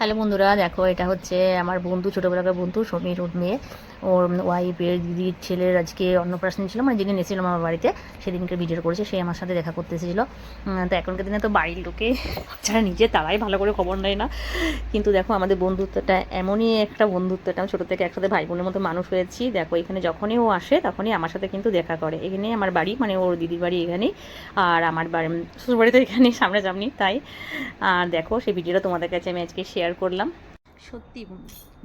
Hello বন্ধুরা, দেখো এটা হচ্ছে আমার বন্ধু, ছোটোবেলাকার বন্ধু সমীর ওর মেয়ে। ওর ওয়াইফের দিদির ছেলের আজকে অন্নপ্রাশন ছিল, মানে যেদিন এসেছিলাম আমার বাড়িতে সেদিনকে ভিডিও করেছে। সে আমার সাথে দেখা করতে এসেছিলো। তো এখনকার দিনে তো বাড়ির লোকে যারা নিজে তারাই ভালো করে খবর নেয় না, কিন্তু দেখো আমাদের বন্ধুত্বটা এমনই একটা বন্ধুত্ব, এটা ছোটো থেকে একসাথে ভাই বোনের মতো মানুষ হয়েছি। দেখো এখানে যখনই ও আসে তখনই আমার সাথে কিন্তু দেখা করে। এখানেই আমার বাড়ি, মানে ওর দিদির বাড়ি এখানেই, আর আমার বাড়ি শ্বশুরবাড়ি তো এখানেই সামনাসামনি। তাই আর দেখো সেই ভিডিওটা তোমাদের কাছে আমি আজকে শেয়ার করলাম। সত্যি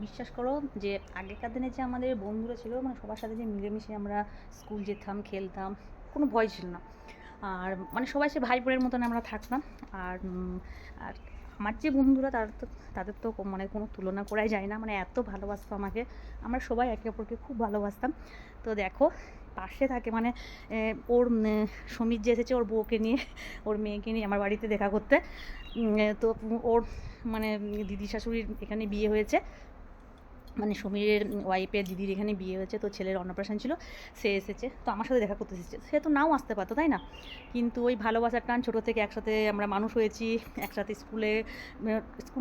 বিশ্বাস করো যে আগেকার দিনে যে আমাদের বন্ধুরা ছিল, মানে সবার সাথে যে মিলেমিশে আমরা স্কুল যেতাম, খেলতাম, কোনো ভয় ছিল না। আর মানে সবাই সে ভাই বোনের মতন আমরা থাকতাম। আর আর আমার যে বন্ধুরা তাদের তো মানে কোনো তুলনা করাই যায় না, মানে এত ভালোবাসতো আমাকে। আমরা সবাই একে অপরকে খুব ভালোবাসতাম। তো দেখো পাশে থাকে, মানে ওর সমীর যে এসেছে ওর বউকে নিয়ে, ওর মেয়েকে নিয়ে আমার বাড়িতে দেখা করতে। তো ওর মানে দিদি শাশুড়ির এখানে বিয়ে হয়েছে, মানে সমীরের ওয়াইফের দিদির এখানে বিয়ে হয়েছে, তো ছেলের অন্নপ্রাশন ছিল। সে এসেছে, তো আমার সাথে দেখা করতে এসেছে। সে তো নাও আসতে পারতো, তাই না? কিন্তু ওই ভালোবাসার টান, ছোটো থেকে একসাথে আমরা মানুষ হয়েছি, একসাথে স্কুল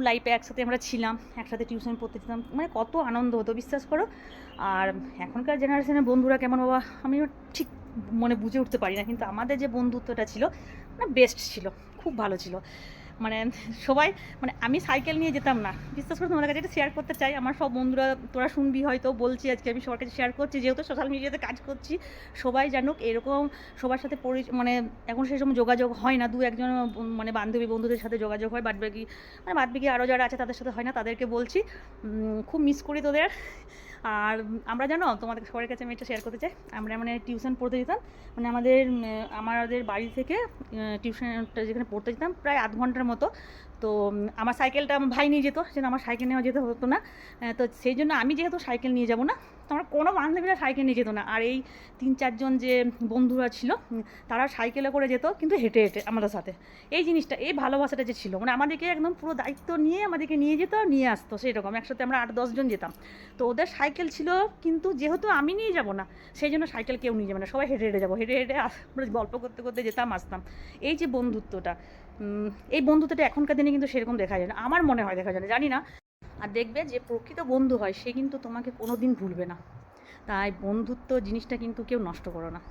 লাইফে একসাথে আমরা ছিলাম, একসাথে টিউশন পড়তে যেতাম, মানে কত আনন্দ হতো বিশ্বাস করো। আর এখনকার জেনারেশনের বন্ধুরা কেমন বাবা আমিও ঠিক মানে বুঝে উঠতে পারি না, কিন্তু আমাদের যে বন্ধুত্বটা ছিল মানে বেস্ট ছিল, খুব ভালো ছিল। মানে সবাই, মানে আমি সাইকেল নিয়ে যেতাম না, বিশ্বাস করে তোমাদের কাছে এটা শেয়ার করতে চাই। আমার সব বন্ধুরা, তোরা শুনবি হয়তো, বলছি আজকে আমি সবার কাছে শেয়ার করছি, যেহেতু সোশ্যাল মিডিয়াতে কাজ করছি, সবাই জানুক। এরকম সবার সাথে মানে এখন সেই সময় যোগাযোগ হয় না, দু একজন মানে বান্ধবী বন্ধুদের সাথে যোগাযোগ হয়, বাদবাকি আরও যারা আছে তাদের সাথে হয় না। তাদেরকে বলছি খুব মিস করি তোদের। আর আমরা জানো তোমাদের সবার কাছে আমি এটা শেয়ার করতে চাই, আমরা মানে টিউশন পড়তে যেতাম, মানে আমাদের বাড়ি থেকে টিউশনটা যেখানে পড়তে যেতাম প্রায় আধ ঘন্টার মতো। তো আমার সাইকেলটা আমার ভাই নিয়ে যেত, সেটা আমার সাইকেল নেওয়া যেতে হতো না। তো সেই জন্য আমি যেহেতু সাইকেল নিয়ে যাব না, তো আমার কোনো বান্ধবীরা সাইকেল নিয়ে যেত না। আর এই 3-4জন যে বন্ধুরা ছিল তারা সাইকেলে করে যেত, কিন্তু হেঁটে হেঁটে আমাদের সাথে। এই জিনিসটা, এই ভালোবাসাটা যে ছিল, মানে আমাদেরকে একদম পুরো দায়িত্ব নিয়ে আমাদেরকে নিয়ে যেত, নিয়ে আসতো, সেরকম একসাথে আমরা 8-10 জন যেতাম। তো ওদের সাইকেল ছিল, কিন্তু যেহেতু আমি নিয়ে যাব না, সেই জন্য সাইকেল কেউ নিয়ে যাবে না, সবাই হেঁটে হেঁটে যাবো, হেঁটে হেঁটে আমরা গল্প করতে করতে যেতাম, আসতাম। এই যে বন্ধুত্বটা, এই বন্ধুত্বটা এখনকার দিনে কিন্তু সেরকম দেখা যায় না, আমার মনে হয় দেখা যায় না, জানি না। আর দেখবে যে প্রকৃত বন্ধু হয় সে কিন্তু তোমাকে কোনো দিন ভুলবে না। তাই বন্ধুত্ব জিনিসটা কিন্তু কেউ নষ্ট করো না।